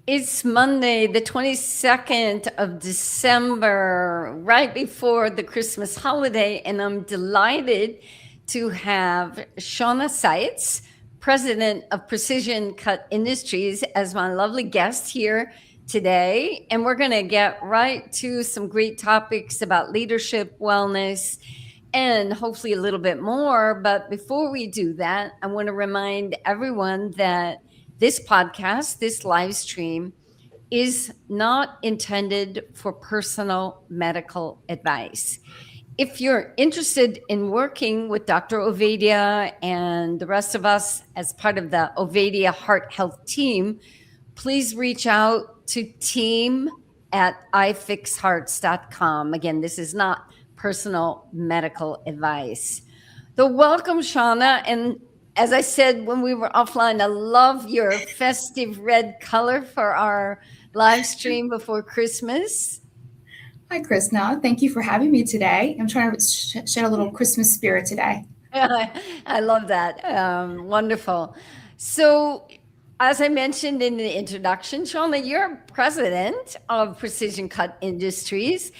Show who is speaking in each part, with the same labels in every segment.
Speaker 1: It's Monday, the 22nd of December, right before the Christmas holiday, and I'm delighted to have Shonna Sites, president of Precision Cut Industries, as my lovely guest here today. And we're going to get right to some great topics about leadership, wellness, and hopefully a little bit more. But before we do that, I want to remind everyone that this podcast, this live stream, is not intended for personal medical advice. If you're interested in working with Dr. Ovadia and the rest of us as part of the Ovadia Heart Health team, please reach out to team@ifixhearts.com. Again, this is not personal medical advice. So welcome, Shonna. And as I said when we were offline, I love your festive red color for our live stream before Christmas.
Speaker 2: Hi, Krisna. Thank you for having me today. I'm trying to shed a little Christmas spirit today.
Speaker 1: I love that. Wonderful. So, as I mentioned in the introduction, Shonna, you're president of Precision Cut Industries.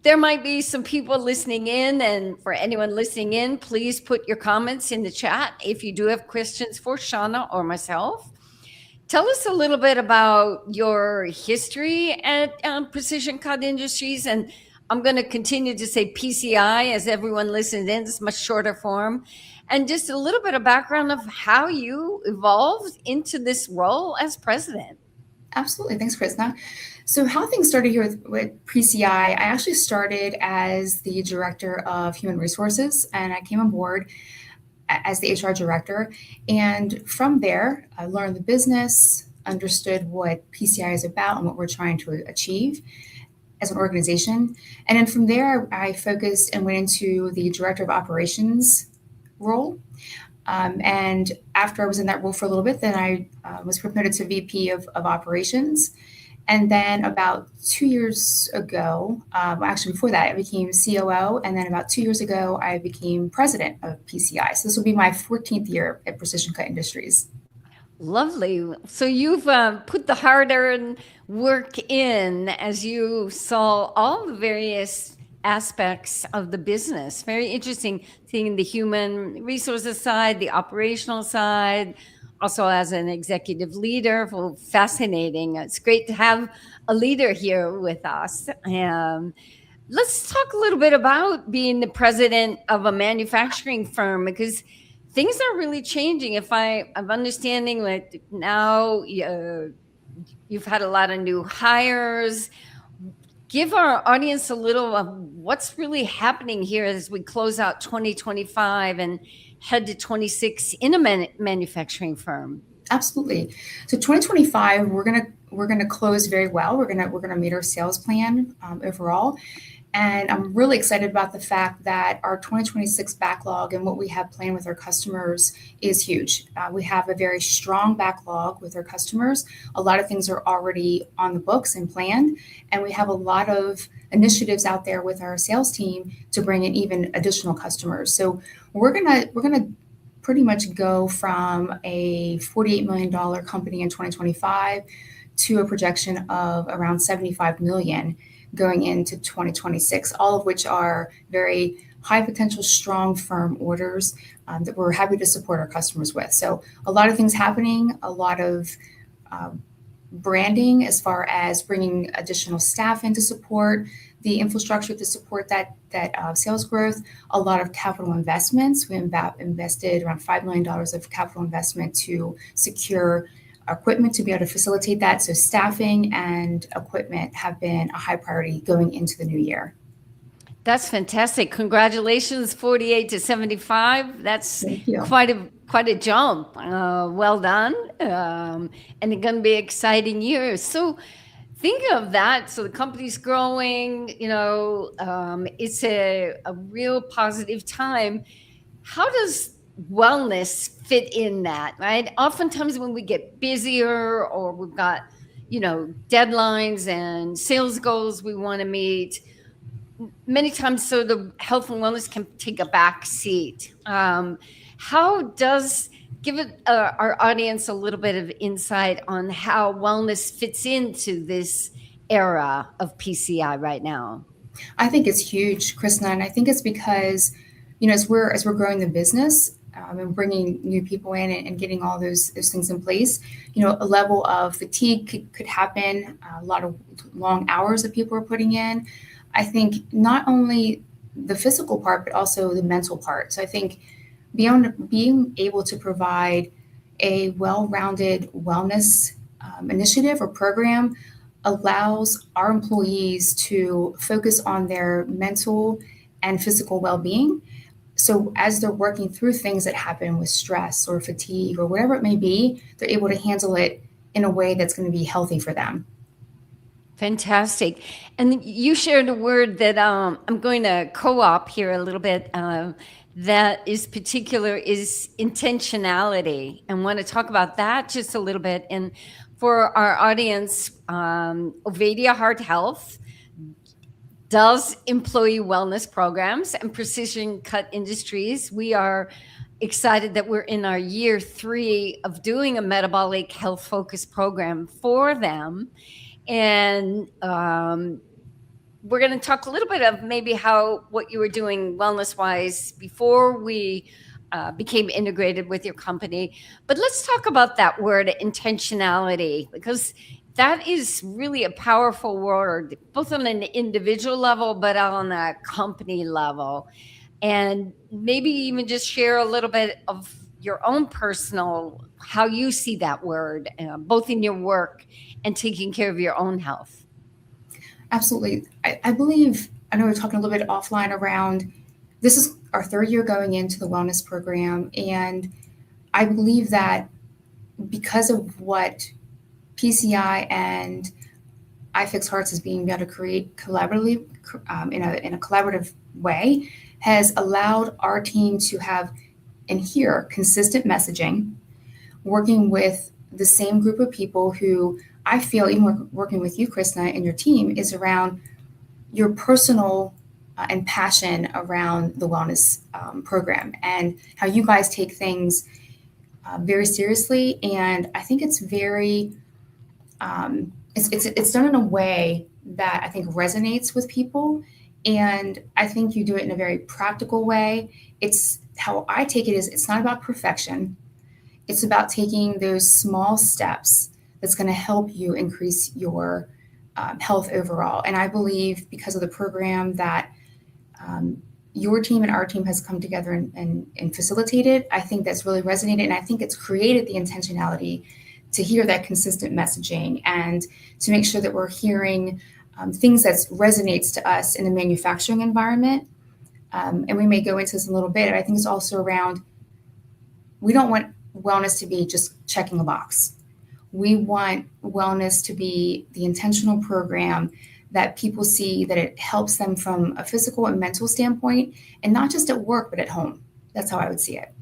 Speaker 1: There might be some people listening in, and for anyone listening in, please put your comments in the chat if you do have questions for Shonna or myself. Tell us a little bit about your history at Precision Cut Industries. And I'm going to continue to say PCI as everyone listens in. It's much shorter form. And just a little bit of background of how you evolved into this role as president.
Speaker 2: Absolutely. Thanks, Krisna. So how things started here with PCI, I actually started as the director of human resources, and I came on board as the HR director. And from there, I learned the business, understood what PCI is about and what we're trying to achieve as an organization. And then from there, I focused and went into the director of operations role. And after I was in that role for a little bit, then I was promoted to VP of operations. And then about 2 years ago, actually before that, I became COO. And then about 2 years ago, I became president of PCI. So this will be my 14th year at Precision Cut Industries.
Speaker 1: Lovely. So you've put the hard-earned work in as you saw all the various aspects of the business. Very interesting seeing the human resources side, the operational side, also as an executive leader. Well, fascinating. It's great to have a leader here with us. Let's talk a little bit about being the president of a manufacturing firm, because things are really changing. If I'm understanding that now you've had a lot of new hires. Give our audience a little of what's really happening here as we close out 2025 and head to 26 in a manufacturing firm.
Speaker 2: Absolutely. So 2025, we're gonna close very well. We're gonna meet our sales plan overall. And I'm really excited about the fact that our 2026 backlog and what we have planned with our customers is huge. We have a very strong backlog with our customers. A lot of things are already on the books and planned, and we have a lot of initiatives out there with our sales team to bring in even additional customers. So we're gonna pretty much go from a $48 million company in 2025 to a projection of around 75 million going into 2026, all of which are very high potential, strong, firm orders that we're happy to support our customers with. So a lot of things happening, a lot of branding as far as bringing additional staff in to support the infrastructure to support that sales growth, a lot of capital investments. We invested around $5 million of capital investment to secure equipment to be able to facilitate that. So staffing and equipment have been a high priority going into the new year.
Speaker 1: That's fantastic. Congratulations, 48 to 75. That's quite a jump. Well done. And it's going to be exciting years. So think of that. So the company's growing, it's a real positive time. How does wellness fit in that, right? Oftentimes when we get busier or we've got, deadlines and sales goals we want to meet, many times so the health and wellness can take a back seat. How does give our audience a little bit of insight on how wellness fits into this era of PCI right now.
Speaker 2: I think it's huge, Krisna, and I think it's because, as we're growing the business and bringing new people in and getting all those things in place, a level of fatigue could happen, a lot of long hours that people are putting in. I think not only the physical part, but also the mental part. So I think beyond being able to provide a well-rounded wellness initiative or program allows our employees to focus on their mental and physical well-being. So as they're working through things that happen with stress or fatigue or whatever it may be, they're able to handle it in a way that's going to be healthy for them.
Speaker 1: Fantastic. And you shared a word that I'm going to co-op here a little bit. That is particular is intentionality, and want to talk about that just a little bit. And for our audience, Ovadia Heart Health does employee wellness programs and precision cut industries. We are excited that we're in our year 3 of doing a metabolic health focused program for them. And we're going to talk a little bit of maybe what you were doing wellness wise before we became integrated with your company. But let's talk about that word intentionality, because that is really a powerful word, both on an individual level, but on a company level. And maybe even just share a little bit of your own personal, how you see that word, both in your work and taking care of your own health.
Speaker 2: Absolutely. I believe, I know we're talking a little bit offline around, this is our 3rd year going into the wellness program. And I believe that because of what PCI and iFix Hearts is being able to create collaboratively in a collaborative way has allowed our team to have and hear consistent messaging, working with the same group of people who I feel, even working with you, Krisna, and your team, is around your personal and passion around the wellness program and how you guys take things very seriously. And I think it's very, it's done in a way that I think resonates with people. And I think you do it in a very practical way. It's how I take it is it's not about perfection. It's about taking those small steps that's going to help you increase your health overall. And I believe because of the program that your team and our team has come together and facilitated, I think that's really resonated. And I think it's created the intentionality to hear that consistent messaging and to make sure that we're hearing things that resonates to us in the manufacturing environment. And we may go into this a little bit. I think it's also around, we don't want wellness to be just checking a box. We want wellness to be the intentional program that people see that it helps them from a physical and mental standpoint, and not just at work, but at home. That's how I would see it.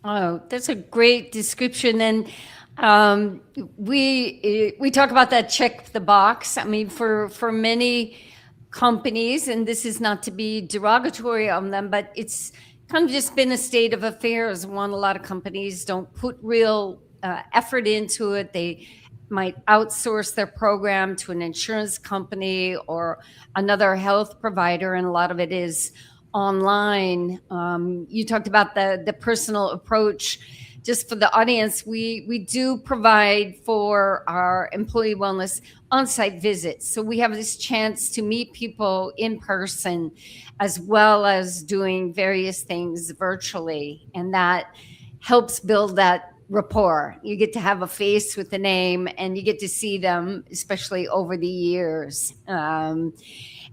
Speaker 1: Oh, that's a great description. And we talk about that check the box. I mean, for many companies, and this is not to be derogatory on them, but it's kind of just been a state of affairs. One, a lot of companies don't put real effort into it. They might outsource their program to an insurance company or another health provider, and a lot of it is online. You talked about the personal approach. Just for the audience, we do provide for our employee wellness on-site visits. So we have this chance to meet people in person, as well as doing various things virtually. And that helps build that rapport. You get to have a face with a name, and you get to see them, especially over the years. What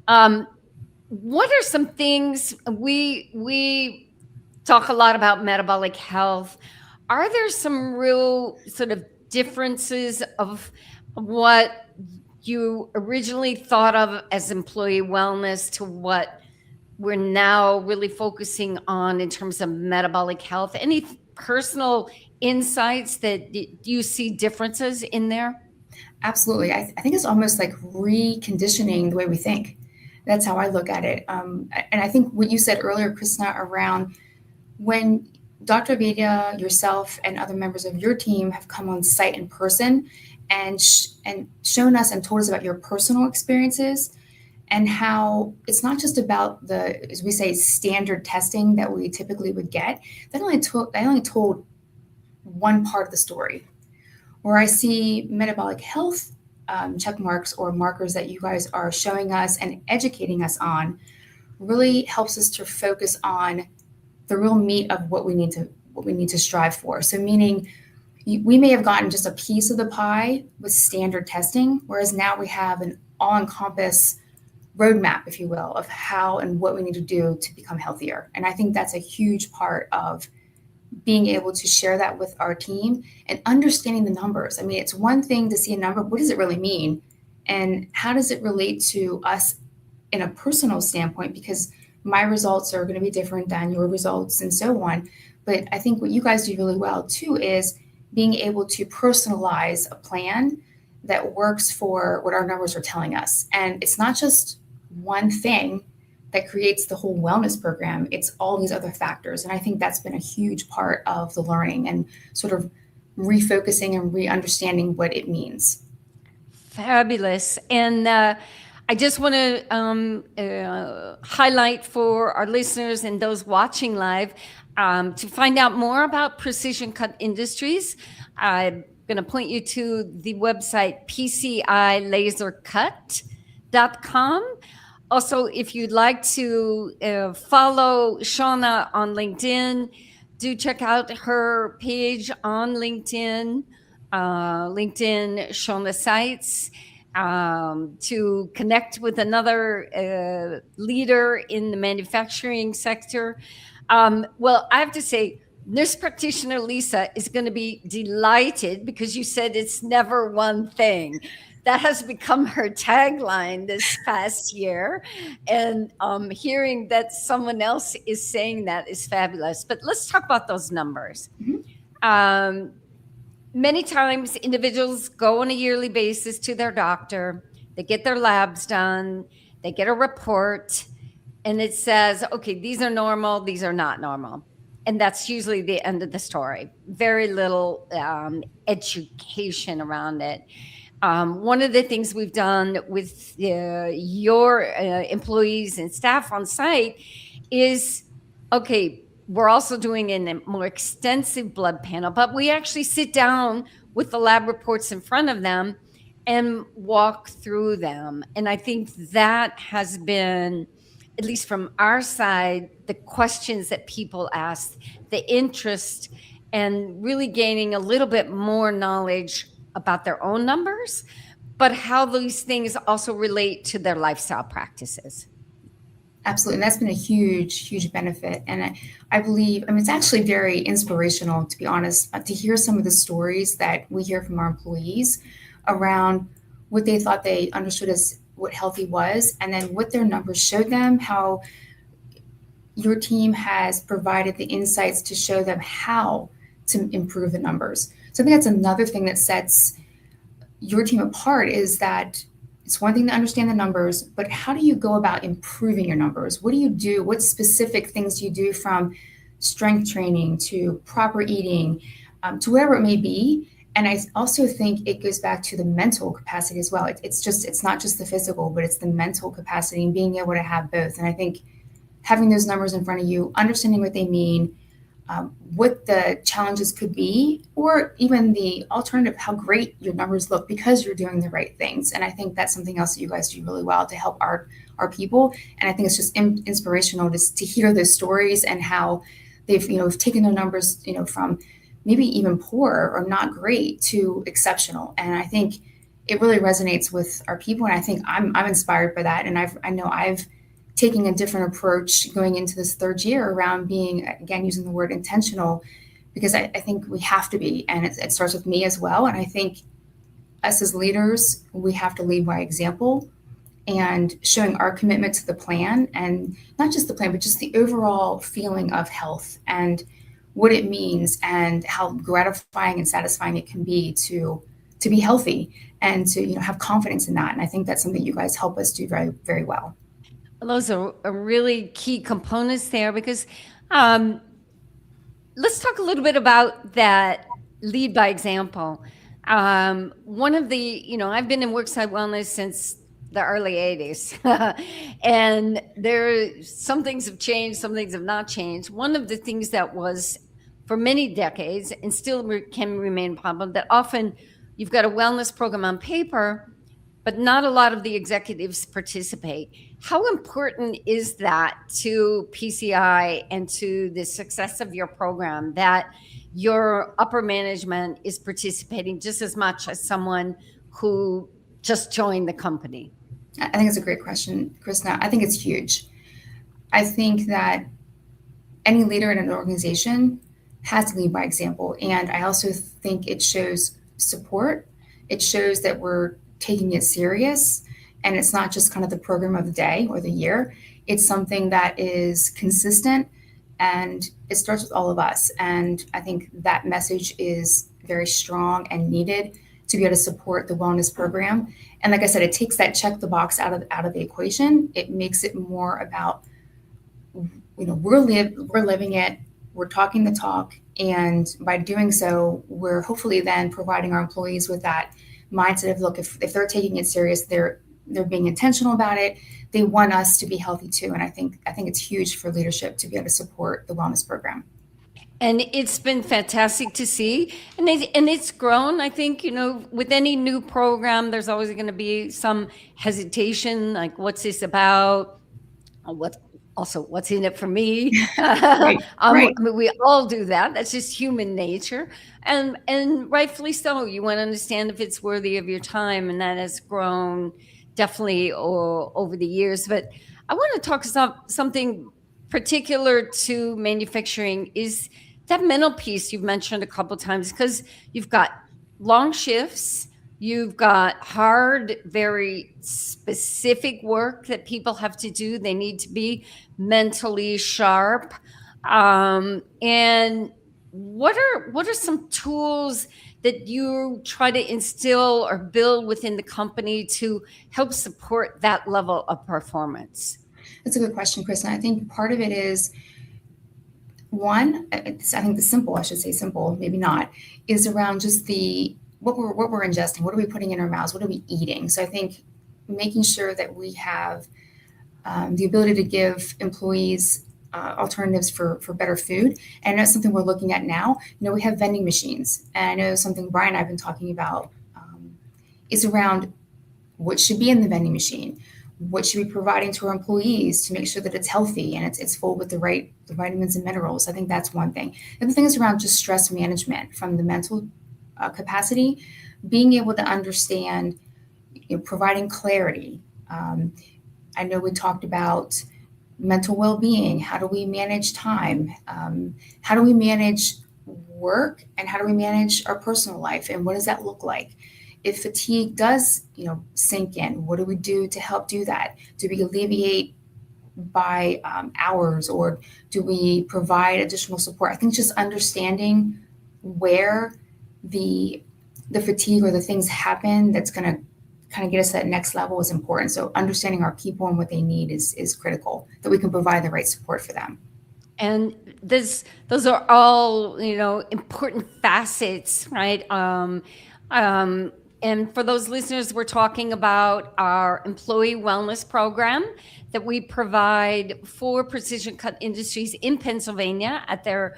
Speaker 1: are some things we talk a lot about metabolic health? Are there some real sort of differences of what you originally thought of as employee wellness to what we're now really focusing on in terms of metabolic health? Any personal insights that you see differences in there?
Speaker 2: Absolutely. I think it's almost like reconditioning the way we think. That's how I look at it. And I think what you said earlier, Krisna, around when Dr. Ovadia, yourself, and other members of your team have come on site in person and shown us and told us about your personal experiences and how it's not just about the, as we say, standard testing that we typically would get. They only told one part of the story. Where I see metabolic health check marks or markers that you guys are showing us and educating us on really helps us to focus on the real meat of what we need to strive for. So meaning we may have gotten just a piece of the pie with standard testing, whereas now we have an all-encompass roadmap, if you will, of how and what we need to do to become healthier. And I think that's a huge part of being able to share that with our team and understanding the numbers. I mean, it's one thing to see a number, what does it really mean? And how does it relate to us in a personal standpoint? Because my results are going to be different than your results and so on. But I think what you guys do really well too is being able to personalize a plan that works for what our numbers are telling us. And it's not just one thing that creates the whole wellness program. It's all these other factors. And I think that's been a huge part of the learning and sort of refocusing and re-understanding what it means.
Speaker 1: Fabulous. And I just want to highlight for our listeners and those watching live to find out more about Precision Cut Industries. I'm going to point you to the website pcilasercut.com. Also, if you'd like to follow Shonna on LinkedIn, do check out her page on LinkedIn, Shonna Sites, to connect with another leader in the manufacturing sector. Well, I have to say, nurse practitioner Lisa is going to be delighted because you said it's never one thing. That has become her tagline this past year. And hearing that someone else is saying that is fabulous. But let's talk about those numbers.
Speaker 2: Mm-hmm.
Speaker 1: Many times individuals go on a yearly basis to their doctor, they get their labs done, they get a report, and it says, okay, these are normal, these are not normal. And that's usually the end of the story. Very little education around it. One of the things we've done with your employees and staff on site is, okay, we're also doing a more extensive blood panel, but we actually sit down with the lab reports in front of them and walk through them. And I think that has been, at least from our side, the questions that people ask, the interest, and really gaining a little bit more knowledge about their own numbers, but how these things also relate to their lifestyle practices.
Speaker 2: Absolutely. And that's been a huge, huge benefit. And I believe, I mean, it's actually very inspirational, to be honest, to hear some of the stories that we hear from our employees around what they thought they understood as what healthy was, and then what their numbers showed them, how your team has provided the insights to show them how to improve the numbers. So I think that's another thing that sets your team apart, is that it's one thing to understand the numbers, but how do you go about improving your numbers? What do you do? What specific things do you do, from strength training to proper eating, to whatever it may be? And I also think it goes back to the mental capacity as well. It's not just the physical, but it's the mental capacity and being able to have both. And I think having those numbers in front of you, understanding what they mean, what the challenges could be, or even the alternative, how great your numbers look because you're doing the right things. And I think that's something else that you guys do really well to help our people. And I think it's just inspirational to hear those stories and how they've taken their numbers from maybe even poor or not great to exceptional. And I think it really resonates with our people. And I think I'm inspired by that. And I know I've taking a different approach going into this third year around being, again, using the word intentional, because I think we have to be, and it starts with me as well. And I think us as leaders, we have to lead by example and showing our commitment to the plan, and not just the plan, but just the overall feeling of health and what it means and how gratifying and satisfying it can be to be healthy and to have confidence in that. And I think that's something you guys help us do very, very well.
Speaker 1: Those are really key components there, because let's talk a little bit about that lead by example. One of the, I've been in worksite wellness since the early 80s. And some things have changed, some things have not changed. One of the things that was for many decades and still can remain a problem, that often you've got a wellness program on paper, but not a lot of the executives participate. How important is that to PCI and to the success of your program, that your upper management is participating just as much as someone who just joined the company?
Speaker 2: I think it's a great question, Krisna. I think it's huge. I think that any leader in an organization has to lead by example. And I also think it shows support. It shows that we're taking it serious. And it's not just kind of the program of the day or the year. It's something that is consistent, and it starts with all of us. And I think that message is very strong and needed to be able to support the wellness program. And like I said, it takes that check the box out of the equation. It makes it more about, we're living it, we're talking the talk, and by doing so, we're hopefully then providing our employees with that mindset of, look, if they're taking it serious, they're being intentional about it. They want us to be healthy too, and I think it's huge for leadership to be able to support the wellness program.
Speaker 1: And it's been fantastic to see, and it's grown. I think, with any new program, there's always going to be some hesitation, like, what's this about? What's in it for me?
Speaker 2: Right.
Speaker 1: I mean, we all do that. That's just human nature, and rightfully so. You want to understand if it's worthy of your time, and that has grown definitely over the years. But I want to talk something particular to manufacturing, is that mental piece you've mentioned a couple of times, because you've got long shifts, you've got hard, very specific work that people have to do. They need to be mentally sharp. And what are some tools that you try to instill or build within the company to help support that level of performance?
Speaker 2: That's a good question, Chris. And I think part of it is, one, I think I should say simple, maybe not, is around just what we're ingesting, what are we putting in our mouths, what are we eating. So I think making sure that we have the ability to give employees alternatives for better food. And that's something we're looking at now. We have vending machines, and I know something Brian and I have been talking about is around what should be in the vending machine. What should we be providing to our employees to make sure that it's healthy and it's full with the vitamins and minerals? I think that's one thing. The other thing is around just stress management from the mental capacity, being able to understand, providing clarity. I know we talked about mental well-being. How do we manage time? How do we manage work? And how do we manage our personal life? And what does that look like? If fatigue does, sink in, what do we do to help do that? Do we alleviate by hours, or do we provide additional support? I think just understanding where the fatigue or the things happen that's going to kind of get us to that next level is important. So understanding our people and what they need is critical, that we can provide the right support for them.
Speaker 1: And those are all, important facets, right? And for those listeners, we're talking about our employee wellness program that we provide for Precision Cut Industries in Pennsylvania at their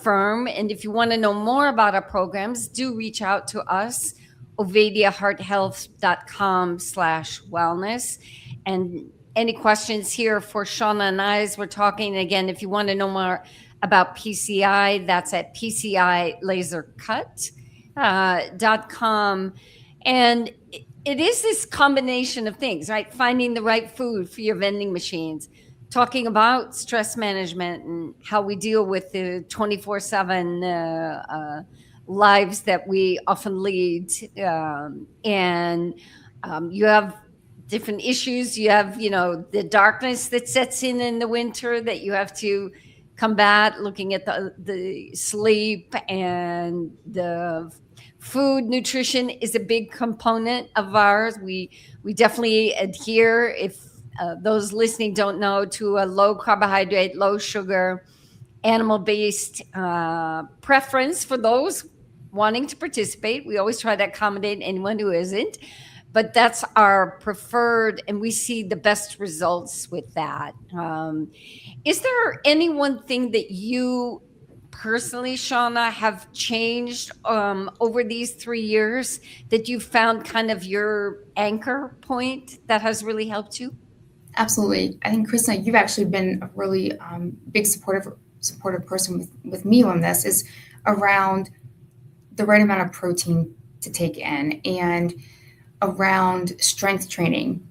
Speaker 1: firm. And if you want to know more about our programs, do reach out to us, ovadiahearthealth.com/wellness. And any questions here for Shonna and I as we're talking, again, if you want to know more about PCI, that's at PCIlasercut.com. And it is this combination of things, right? Finding the right food for your vending machines, talking about stress management and how we deal with the 24/7 lives that we often lead. And you have different issues. You have, the darkness that sets in the winter that you have to combat, looking at the sleep, and the food. Nutrition is a big component of ours. We definitely adhere, if those listening don't know, to a low carbohydrate, low sugar, animal-based preference for those wanting to participate. We always try to accommodate anyone who isn't, but that's our preferred, and we see the best results with that. Is there any one thing that you personally, Shonna, have changed over these 3 years that you found kind of your anchor point that has really helped you?
Speaker 2: Absolutely. I think, Krisna, you've actually been a really big supportive person with me on this, is around the right amount of protein to take in and around strength training.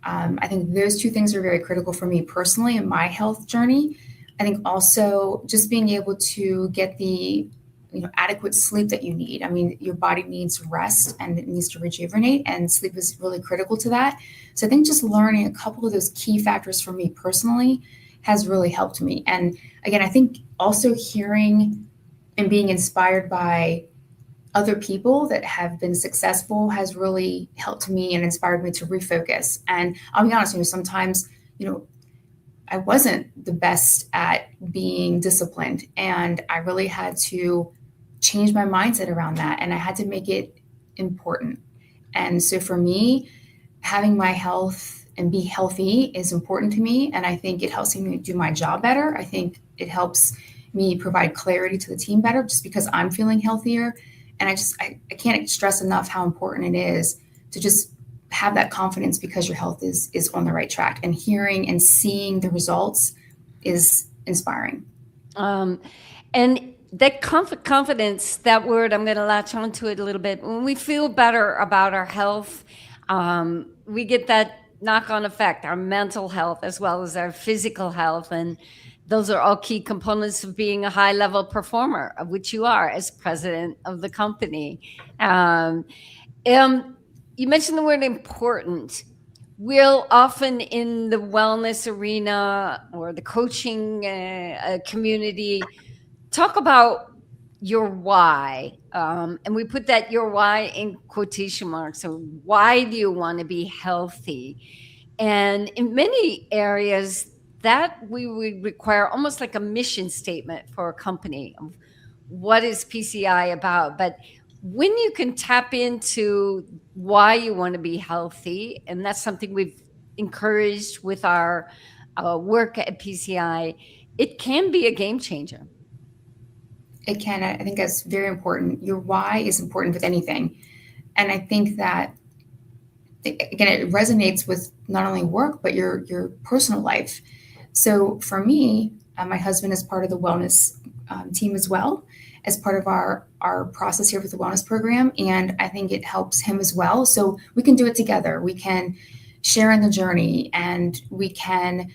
Speaker 2: I think those two things are very critical for me personally in my health journey. I think also just being able to get the adequate sleep that you need. I mean, your body needs rest and it needs to rejuvenate, and sleep is really critical to that. So I think just learning a couple of those key factors for me personally has really helped me. And again, I think also hearing and being inspired by other people that have been successful has really helped me and inspired me to refocus. And I'll be honest, sometimes, I wasn't the best at being disciplined, and I really had to change my mindset around that, and I had to make it important. And so for me, having my health and be healthy is important to me, and I think it helps me do my job better. I think it helps me provide clarity to the team better just because I'm feeling healthier. And I can't stress enough how important it is to just have that confidence because your health is on the right track, and hearing and seeing the results is inspiring.
Speaker 1: And that confidence, that word, I'm going to latch onto it a little bit. When we feel better about our health, we get that knock-on effect, our mental health as well as our physical health. And those are all key components of being a high-level performer, of which you are as president of the company. You mentioned the word important. We'll often in the wellness arena or the coaching community talk about your why. And we put that your why in quotation marks. So why do you want to be healthy? And in many areas, that we would require almost like a mission statement for a company of what is PCI about. But when you can tap into why you want to be healthy, and that's something we've encouraged with our work at PCI, it can be a game changer.
Speaker 2: It can. I think that's very important. Your why is important with anything. And I think that, again, it resonates with not only work, but your personal life. So for me, my husband is part of the wellness team as well, as part of our process here with the wellness program. And I think it helps him as well. So we can do it together. We can share in the journey, and we can,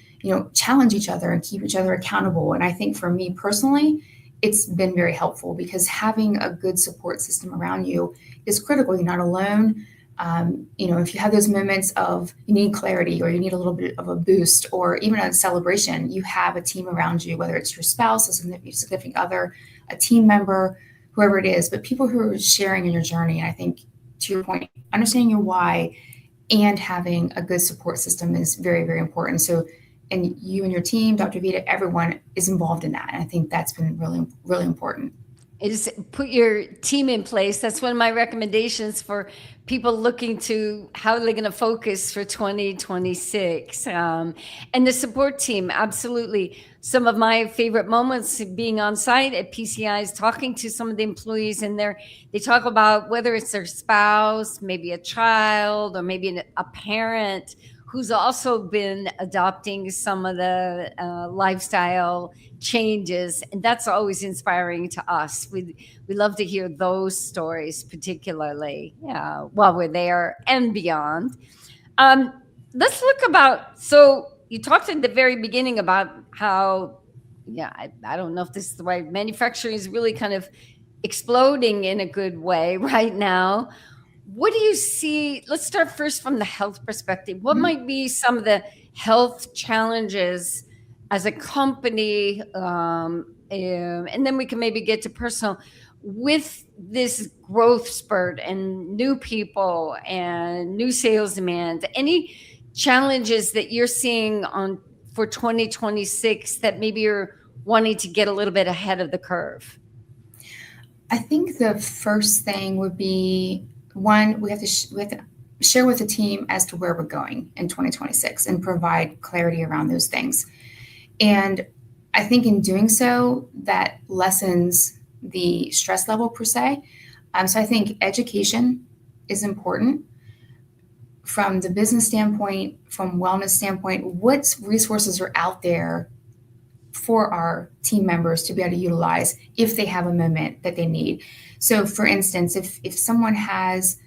Speaker 2: challenge each other and keep each other accountable. And I think for me personally, it's been very helpful because having a good support system around you is critical. You're not alone. If you have those moments of you need clarity or you need a little bit of a boost or even a celebration, you have a team around you, whether it's your spouse, a significant other, a team member, whoever it is, but people who are sharing in your journey. And I think, to your point, understanding your why and having a good support system is very, very important. So, and you and your team, Dr. Vita, everyone is involved in that. And I think that's been really, really important.
Speaker 1: Is put your team in place. That's one of my recommendations for people looking to how they're going to focus for 2026. And the support team, absolutely. Some of my favorite moments being on site at PCI is talking to some of the employees, and they talk about whether it's their spouse, maybe a child, or maybe a parent who's also been adopting some of the lifestyle changes. And that's always inspiring to us. We love to hear those stories, particularly while we're there and beyond. Let's look so you talked at the very beginning about how, I don't know if this is the right, manufacturing is really kind of exploding in a good way right now. What do you see? Let's start first from the health perspective. What might be some of the health challenges as a company? And then we can maybe get to personal with this growth spurt and new people and new sales demand. Any challenges that you're seeing for 2026 that maybe you're wanting to get a little bit ahead of the curve?
Speaker 2: I think the first thing would be, one, we have to share with the team as to where we're going in 2026 and provide clarity around those things. And I think in doing so, that lessens the stress level per se. So I think education is important from the business standpoint, from wellness standpoint. What resources are out there for our team members to be able to utilize if they have a moment that they need? So, for instance, if someone has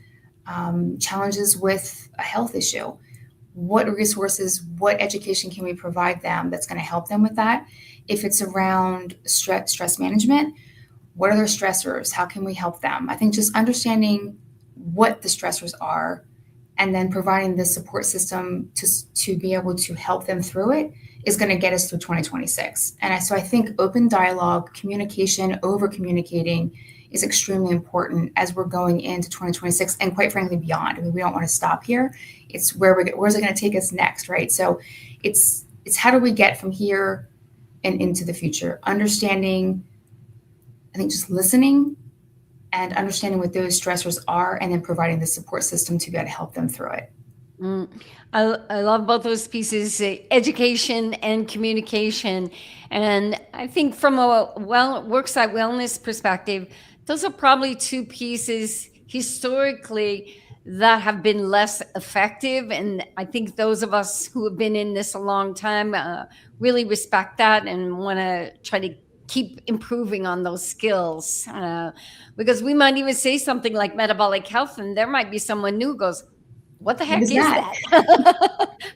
Speaker 2: challenges with a health issue, what resources, what education can we provide them that's going to help them with that? If it's around stress management, what are their stressors? How can we help them? I think just understanding what the stressors are and then providing the support system to be able to help them through it is going to get us through 2026. So I think open dialogue, communication, over communicating is extremely important as we're going into 2026 and quite frankly beyond. I mean, we don't want to stop here. It's where's it going to take us next, right? So it's how do we get from here and into the future? Understanding, I think just listening and understanding what those stressors are and then providing the support system to be able to help them through it.
Speaker 1: I love both those pieces, education and communication. And I think from a worksite wellness perspective, those are probably two pieces historically that have been less effective. And I think those of us who have been in this a long time really respect that and want to try to keep improving on those skills. Because we might even say something like metabolic health, and there might be someone new who goes, what the heck is that?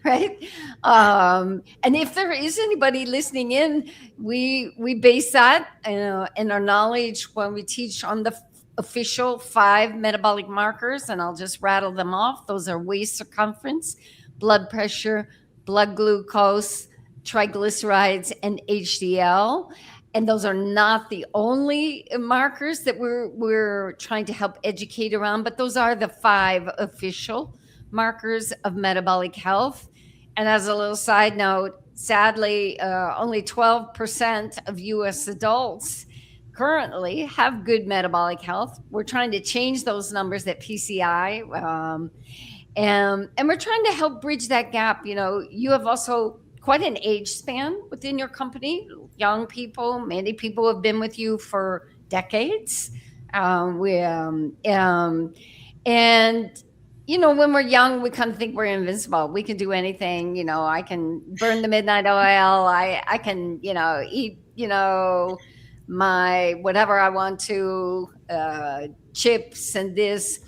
Speaker 1: Right? And if there is anybody listening in, we base that in our knowledge when we teach on the official 5 metabolic markers, and I'll just rattle them off. Those are waist circumference, blood pressure, blood glucose, triglycerides, and HDL. And those are not the only markers that we're trying to help educate around, but those are the 5 official markers of metabolic health. And as a little side note, sadly, only 12% of US adults currently have good metabolic health. We're trying to change those numbers at PCI. And we're trying to help bridge that gap. You have also quite an age span within your company, young people, many people have been with you for decades. And when we're young, we kind of think we're invincible. We can do anything. I can burn the midnight oil. I can, eat, my whatever I want to, chips and this.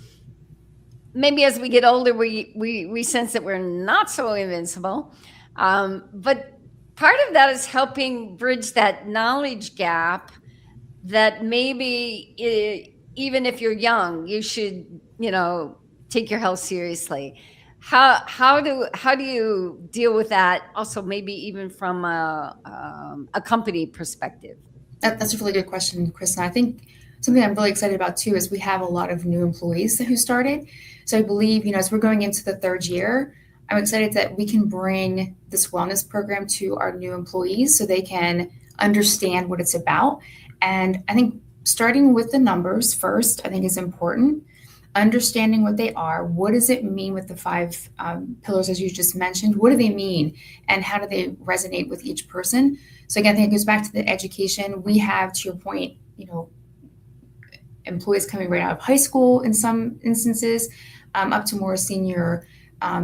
Speaker 1: Maybe as we get older, we sense that we're not so invincible. But part of that is helping bridge that knowledge gap that maybe even if you're young, you should, take your health seriously. How do you deal with that? Also, maybe even from a company perspective.
Speaker 2: That's a really good question, Krisna. I think something I'm really excited about too is we have a lot of new employees who started. So I believe, as we're going into the 3rd year, I'm excited that we can bring this wellness program to our new employees so they can understand what it's about. And I think starting with the numbers first, I think is important. Understanding what they are. What does it mean with the 5 pillars, as you just mentioned? What do they mean? And how do they resonate with each person? So again, I think it goes back to the education. We have, to your point, employees coming right out of high school in some instances, up to more senior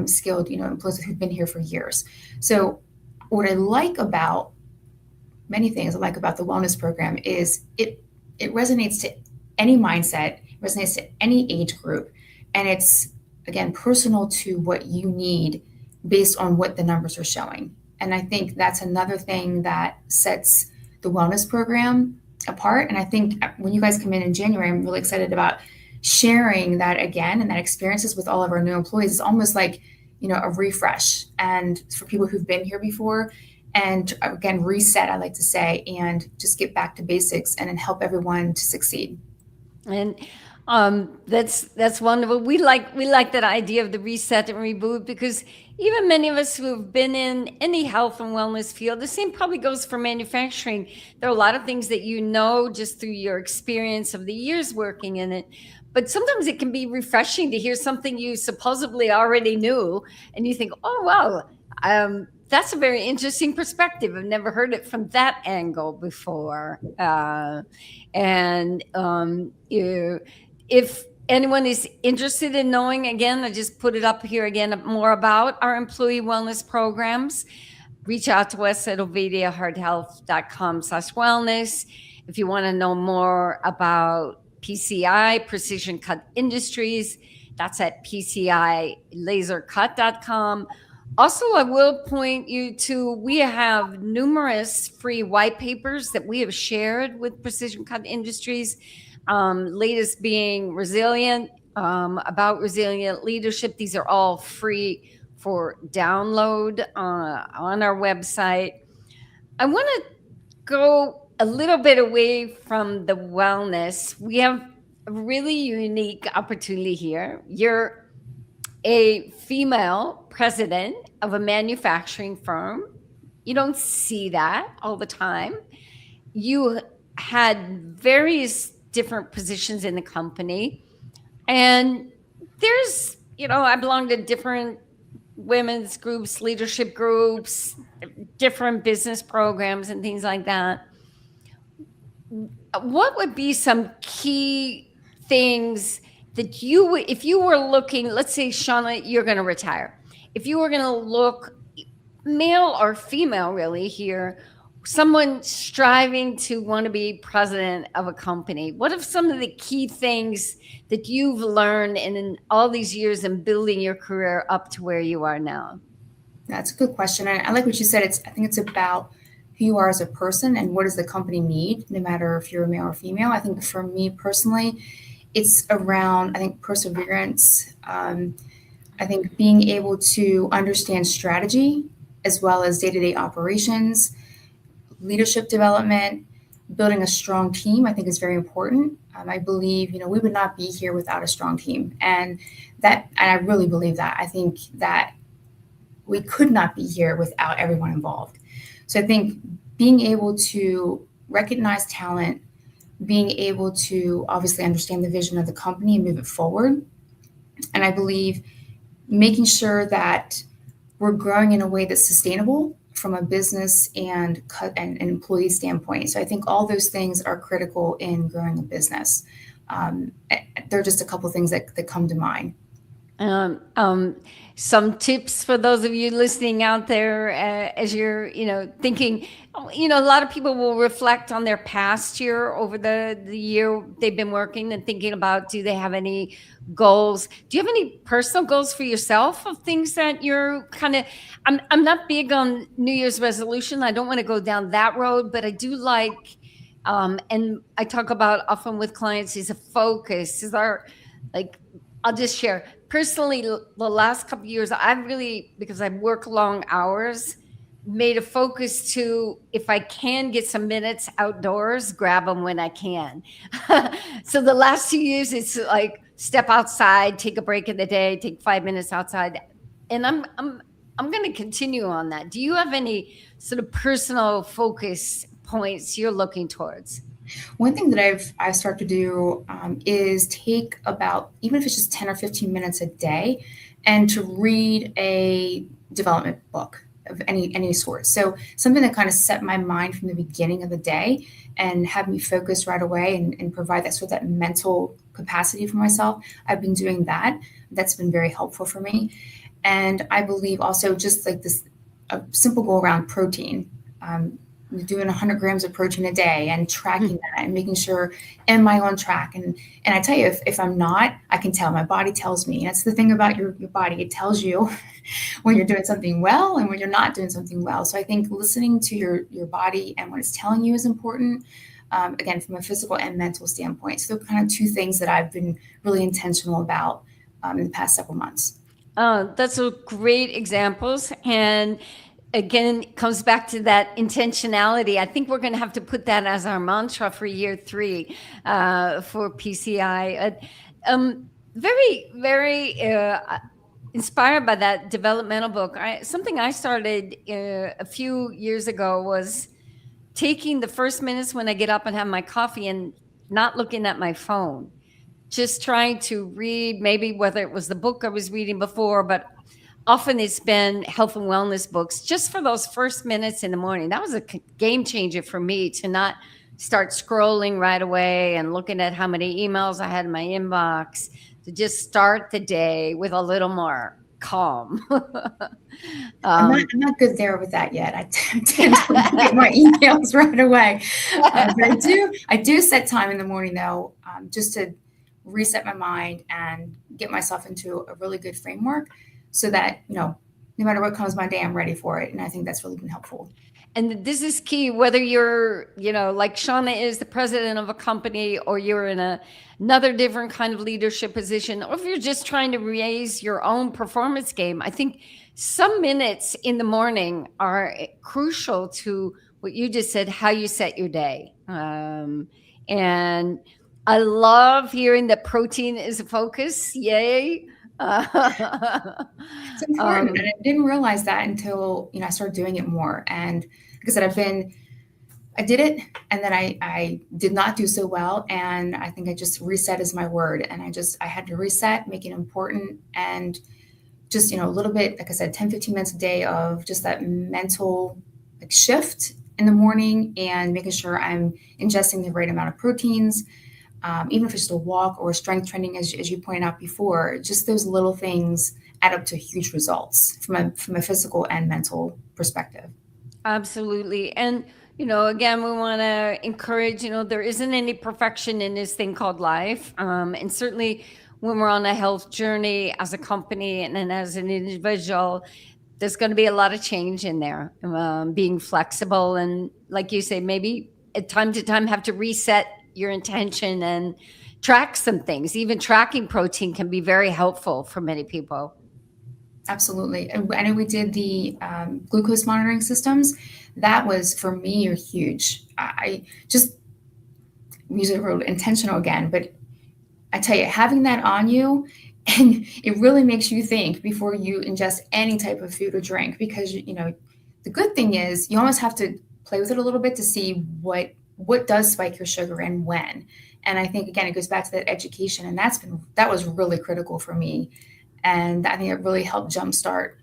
Speaker 2: skilled, employees who've been here for years. So what I like about many things I like about the wellness program is it resonates to any mindset, resonates to any age group. And it's, again, personal to what you need based on what the numbers are showing. And I think that's another thing that sets the wellness program apart. And I think when you guys come in January, I'm really excited about sharing that again, and that experiences with all of our new employees is almost like, a refresh. And for people who've been here before, and again, reset, I like to say, and just get back to basics and then help everyone to succeed.
Speaker 1: And That's wonderful. We like that idea of the reset and reboot, because even many of us who have been in any health and wellness field, the same probably goes for manufacturing. There are a lot of things that you know just through your experience of the years working in it. But sometimes it can be refreshing to hear something you supposedly already knew, and you think, "Oh wow, that's a very interesting perspective. I've never heard it from that angle before." And if anyone is interested in knowing, again, I just put it up here again, more about our employee wellness programs, reach out to us at ovadiahearthealth.com/wellness. If you want to know more about PCI, Precision Cut Industries, that's at PCIlasercut.com. Also, I will point you to, we have numerous free white papers that we have shared with Precision Cut Industries. Latest being Resilient, about resilient leadership. These are all free for download on our website. I want to go a little bit away from the wellness. We have a really unique opportunity here. You're a female president of a manufacturing firm. You don't see that all the time. You had various different positions in the company, and there's, I belong to different women's groups, leadership groups, different business programs and things like that. What would be some key things that you would, if you were looking, let's say, Shonna, you're going to retire. If you were going to look, male or female really here, someone striving to want to be president of a company, what are some of the key things that you've learned in all these years in building your career up to where you are now?
Speaker 2: That's a good question. And I like what you said. I think it's about who you are as a person and what does the company need, no matter if you're a male or female. I think for me personally, it's around, I think, perseverance. I think being able to understand strategy as well as day-to-day operations, leadership development, building a strong team, I think is very important. I believe, we would not be here without a strong team. And I really believe that. I think that we could not be here without everyone involved. So I think being able to recognize talent, being able to obviously understand the vision of the company and move it forward. And I believe making sure that we're growing in a way that's sustainable from a business and employee standpoint. So I think all those things are critical in growing a business. There are just a couple of things that come to mind.
Speaker 1: Some tips for those of you listening out there, as you're, thinking, a lot of people will reflect on their past year over the year they've been working and thinking about, do they have any goals? Do you have any personal goals for yourself of things that you're kind of, I'm not big on New Year's resolution. I don't want to go down that road, but I do like, and I talk about often with clients, is a focus, I'll just share. Personally, the last couple of years, I've really, because I work long hours, made a focus to, if I can get some minutes outdoors, grab them when I can. So the last 2 years, it's like step outside, take a break in the day, take 5 minutes outside. And I'm going to continue on that. Do you have any sort of personal focus points you're looking towards?
Speaker 2: One thing that I start to do is take about, even if it's just 10 or 15 minutes a day, and to read a development book of any sort. So something that kind of set my mind from the beginning of the day and have me focus right away and provide that sort of that mental capacity for myself. I've been doing that. That's been very helpful for me. And I believe also just like this, a simple goal around protein. Doing 100 grams of protein a day and tracking that and making sure, am I on track? And I tell you, if I'm not, I can tell. My body tells me. That's the thing about your body. It tells you when you're doing something well and when you're not doing something well. So I think listening to your body and what it's telling you is important, again, from a physical and mental standpoint. So kind of two things that I've been really intentional about in the past several months.
Speaker 1: That's a great examples. And again, it comes back to that intentionality. I think we're going to have to put that as our mantra for year 3 for PCI. Very, very inspired by that developmental book. Something I started a few years ago was taking the first minutes when I get up and have my coffee and not looking at my phone. Just trying to read, maybe whether it was the book I was reading before, but often it's been health and wellness books just for those first minutes in the morning. That was a game changer for me, to not start scrolling right away and looking at how many emails I had in my inbox, to just start the day with a little more calm.
Speaker 2: I'm not good there with that yet. I tend to look at my emails right away. But I do set time in the morning though, just to reset my mind and get myself into a really good framework, so that, no matter what comes my day, I'm ready for it. And I think that's really been helpful.
Speaker 1: And this is key, whether you're, like Shonna is the president of a company, or you're in another different kind of leadership position, or if you're just trying to raise your own performance game. I think some minutes in the morning are crucial to what you just said, how you set your day. And I love hearing that protein is a focus. Yay.
Speaker 2: It's important. And I didn't realize that until, I started doing it more. And like I said, I did it, and then I did not do so well. And I think I just reset is my word. And I had to reset, make it important. And just, a little bit, like I said, 10, 15 minutes a day of just that mental shift in the morning, and making sure I'm ingesting the right amount of proteins. Even if it's just a walk or strength training, as you pointed out before, just those little things add up to huge results from a physical and mental perspective.
Speaker 1: Absolutely. And, again, we want to encourage, there isn't any perfection in this thing called life. And certainly when we're on a health journey as a company and then as an individual, there's going to be a lot of change in there. Being flexible, and like you say, maybe at time to time have to reset your intention and track some things. Even tracking protein can be very helpful for many people.
Speaker 2: Absolutely. And I know we did the glucose monitoring systems. That was, for me, huge. I just use the word intentional again, but I tell you, having that on you, and it really makes you think before you ingest any type of food or drink, because, the good thing is you almost have to play with it a little bit to see what does spike your sugar and when. And I think, again, it goes back to that education, and that was really critical for me. And I think it really helped jumpstart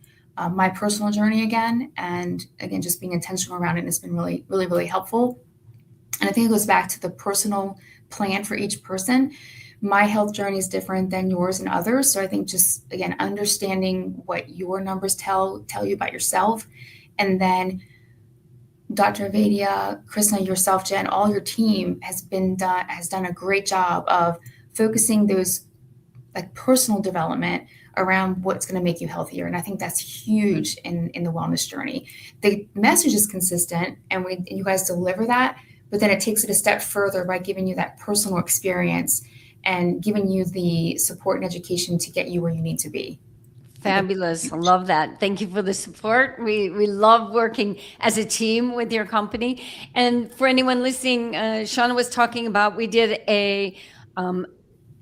Speaker 2: my personal journey again. And again, just being intentional around it has been really, really, really helpful. And I think it goes back to the personal plan for each person. My health journey is different than yours and others. So I think just, again, understanding what your numbers tell you about yourself. And then Dr. Ovadia, Krisna, yourself, Jen, all your team has done a great job of focusing those personal development around what's going to make you healthier. And I think that's huge in the wellness journey. The message is consistent, and you guys deliver that, but then it takes it a step further by giving you that personal experience and giving you the support and education to get you where you need to be.
Speaker 1: Fabulous. I love that. Thank you for the support. We love working as a team with your company. And for anyone listening, Shonna was talking about, we did a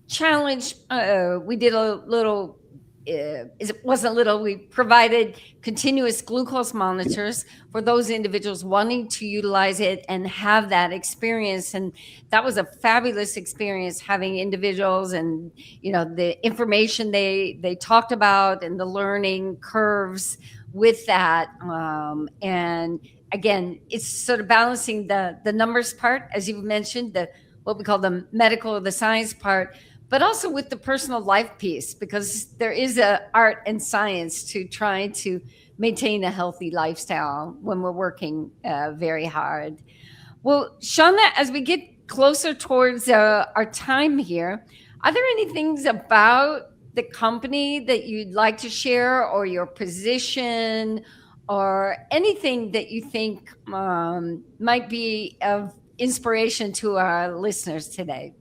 Speaker 1: challenge. We did a little, it wasn't little, we provided continuous glucose monitors for those individuals wanting to utilize it and have that experience. And that was a fabulous experience, having individuals and, the information they talked about and the learning curves with that. And again, it's sort of balancing the numbers part, as you mentioned, what we call the medical or the science part, but also with the personal life piece, because there is a art and science to trying to maintain a healthy lifestyle when we're working very hard. Well, Shonna, as we get closer towards our time here, are there any things about the company that you'd like to share, or your position, or anything that you think might be of inspiration to our listeners today?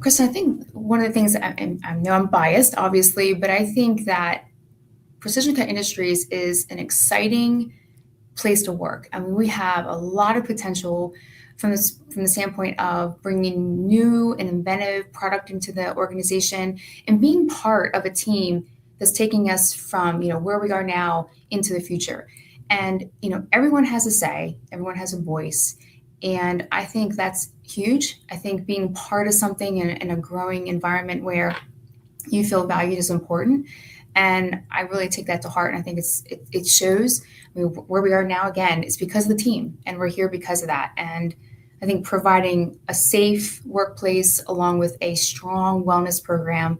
Speaker 2: Chris, I think one of the things, I know I'm biased, obviously, but I think that Precision Cut Industries is an exciting place to work. I mean, we have a lot of potential from the standpoint of bringing new and inventive product into the organization and being part of a team that's taking us from where we are now into the future. And everyone has a say, everyone has a voice, and I think that's huge. I think being part of something in a growing environment where you feel valued is important, and I really take that to heart. And I think it shows. I mean, where we are now, again, is because of the team, and we're here because of that. And I think providing a safe workplace along with a strong wellness program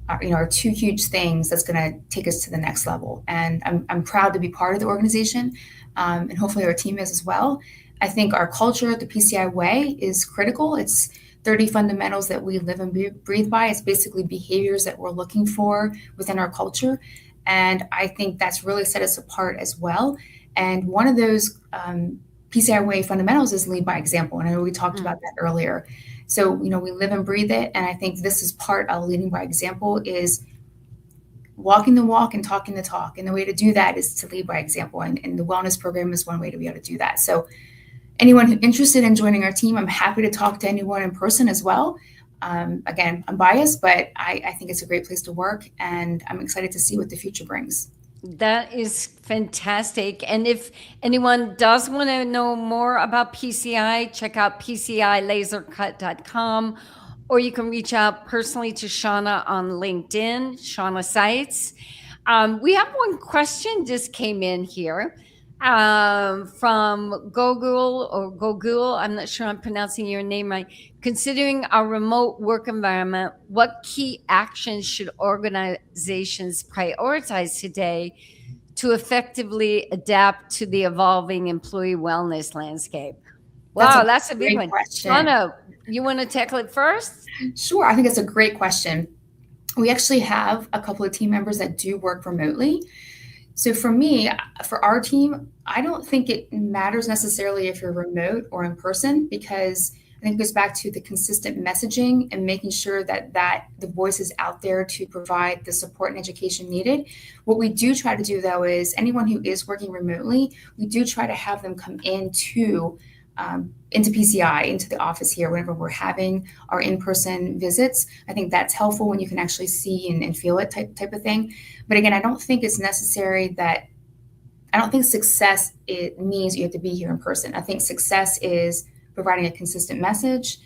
Speaker 2: are two huge things that's going to take us to the next level. And I'm proud to be part of the organization, and hopefully our team is as well. I think our culture, the PCI way, is critical. It's 30 fundamentals that we live and breathe by. It's basically behaviors that we're looking for within our culture. And I think that's really set us apart as well. And one of those PCI way fundamentals is lead by example. And I know we talked about that earlier. So, we live and breathe it. And I think this is part of leading by example, is walking the walk and talking the talk. And the way to do that is to lead by example. And the wellness program is one way to be able to do that. So anyone who's interested in joining our team, I'm happy to talk to anyone in person as well. Again, I'm biased, but I think it's a great place to work, and I'm excited to see what the future brings.
Speaker 1: That is fantastic. And if anyone does want to know more about PCI, check out PCIlasercut.com, or you can reach out personally to Shonna on LinkedIn, Shonna Sites. We have one question just came in here from Gogul. I'm not sure I'm pronouncing your name right. Considering our remote work environment, what key actions should organizations prioritize today to effectively adapt to the evolving employee wellness landscape? Wow, that's a big one.
Speaker 2: Question.
Speaker 1: Shonna, you want to tackle it first?
Speaker 2: Sure. I think it's a great question. We actually have a couple of team members that do work remotely. So for me, for our team, I don't think it matters necessarily if you're remote or in person, because I think it goes back to the consistent messaging and making sure that the voice is out there to provide the support and education needed. What we do try to do, though, is anyone who is working remotely, we do try to have them come into PCI, into the office here whenever we're having our in-person visits. I think that's helpful when you can actually see and feel it type of thing. But again, I don't think it's necessary I don't think success it means you have to be here in person. I think success is providing a consistent message,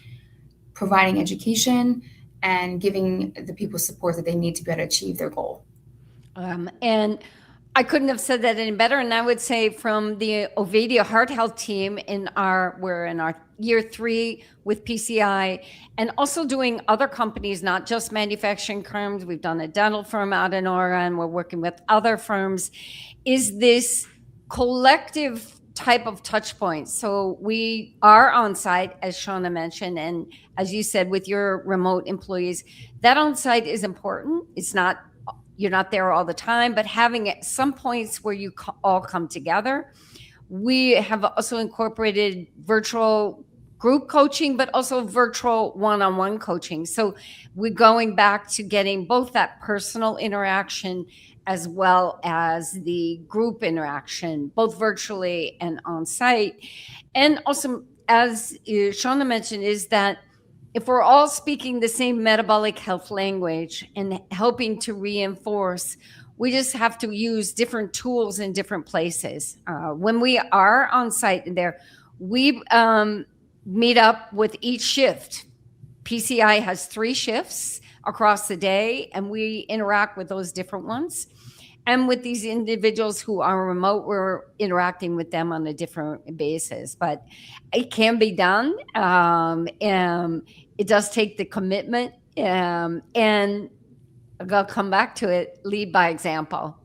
Speaker 2: providing education, and giving the people support that they need to be able to achieve their goal.
Speaker 1: And I couldn't have said that any better. And I would say from the Ovadia Heart Health team we're in our year 3 with PCI, and also doing other companies, not just manufacturing firms. We've done a dental firm out in Oregon. We're working with other firms. Is this collective type of touch points. So we are on site, as Shonna mentioned, and as you said, with your remote employees, that on site is important. You're not there all the time, but having at some points where you all come together. We have also incorporated virtual group coaching, but also virtual one-on-one coaching. So we're going back to getting both that personal interaction as well as the group interaction, both virtually and on site. And also, as Shonna mentioned, is that if we're all speaking the same metabolic health language and helping to reinforce, we just have to use different tools in different places. When we are on site there, we meet up with each shift. PCI has 3 shifts across the day, and we interact with those different ones. And with these individuals who are remote, we're interacting with them on a different basis. But it can be done. And it does take the commitment. And I'll come back to it, lead by example.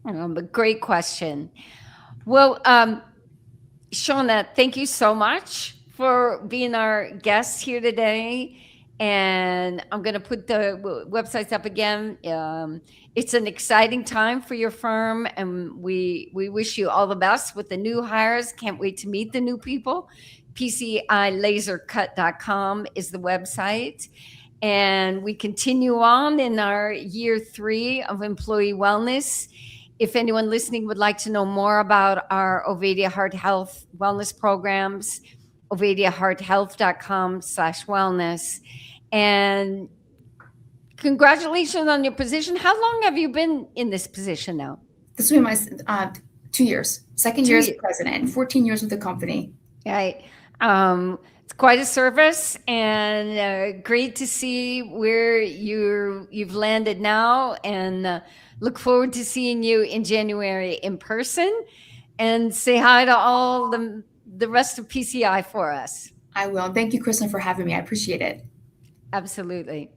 Speaker 1: But great question. Well, Shonna, thank you so much for being our guest here today. And I'm going to put the websites up again. It's an exciting time for your firm, and we wish you all the best with the new hires. Can't wait to meet the new people. PCIlasercut.com is the website. And we continue on in our year 3 of employee wellness. If anyone listening would like to know more about our Ovadia Heart Health wellness programs, ovadiahearthealth.com/wellness. And congratulations on your position. How long have you been in this position now?
Speaker 2: This will be my 2 years. Second year as
Speaker 1: 2 years.
Speaker 2: president, 14 years with the company.
Speaker 1: Right. It's quite a service, and great to see where you've landed now, and look forward to seeing you in January in person. And say hi to all the rest of PCI for us.
Speaker 2: I will. Thank you, Krisna, for having me. I appreciate it.
Speaker 1: Absolutely.